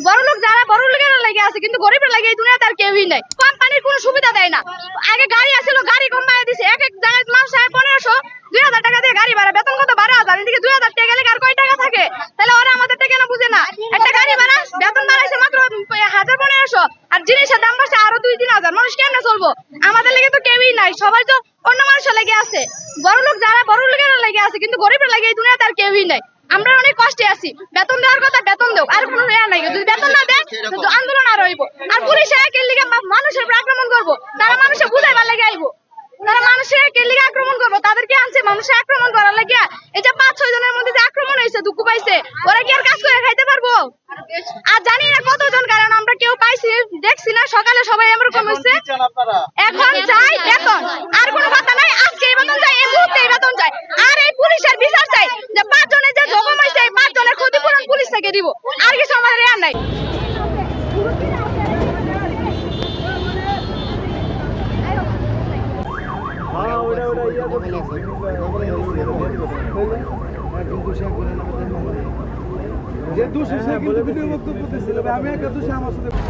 বড়লোক যারা বড়লোকের লাগে আছে, কিন্তু গরিবের লাগে এই দুনিয়াতে আর কেউই নাই। কোম্পানির কোনো সুবিধা দেয় না। আগে গাড়ি আসছিল, গাড়ি কমায় দিছে। এক এক জায়গায় মাস 1500 2000 টাকা দিয়ে গাড়ি ভাড়া, বেতন কত 12,000, এদিকে 2000 টাকা গেলে আর কয় টাকা থাকে? তাহলে ওরা আমাদেরটা কেন বুঝে না? একটা গাড়ি ভাড়া বেতন বাড়াইছে মাত্র 1500, আর জিনিসের দাম বাড়ছে আরো 2-3,000। মানুষ কেমনে চলবো? আমাদের লাগে তো কেউই নাই, সবাই তো অন্য মানুষের লাগে আছে। বড়লোক যারা বড়লোকের লাগে আছে, কিন্তু গরিবের লাগে এই দুনিয়াতে আর কেউই নাই। আমরা অনেক কষ্টে আছি। বেতন দেওয়ার কথা বেতন দেও, আর কোনো ইয়া নাই। যদি বেতন না দেয় তো আন্দোলন আর হইব। আর পুলিশ একের লিগে মানুষের উপর আক্রমণ করবো। তারা মানুষের বুঝাইবার লাগে আইবো। তারা মানুষের একের লিগে আক্রমণ করবো। তাদেরকে আনছে মানুষের আক্রমণ করার লাগে। এই যে 5-6 জনের মধ্যে যে আক্রমণ হয়েছে, দুঃখ পাইছে, ওরা কি আর কাজ করে খাইতে পারবো? আর জানি না কতজন, কারণ আমরা কেউ পাইছি দেখছি না। সকালে সবাই এরকম হচ্ছে। এখন চাই বেতন, আর কোনো কথা নাই। আজকে এই বেতন চাই, এই মুহূর্তে এই বেতন চাই। আর এই পুলিশের বিচার চাই, যে 5 জনের যে জখম হয়েছে এই 5 জনের ক্ষতিপূরণ পুলিশ থেকে দিব। আর কিছু আমাদের আর নাই। যে দোষী সে কিন্তু ভিডিও বক্তব্য দিচ্ছিল, আমি একটা দোষী আমার সাথে কেন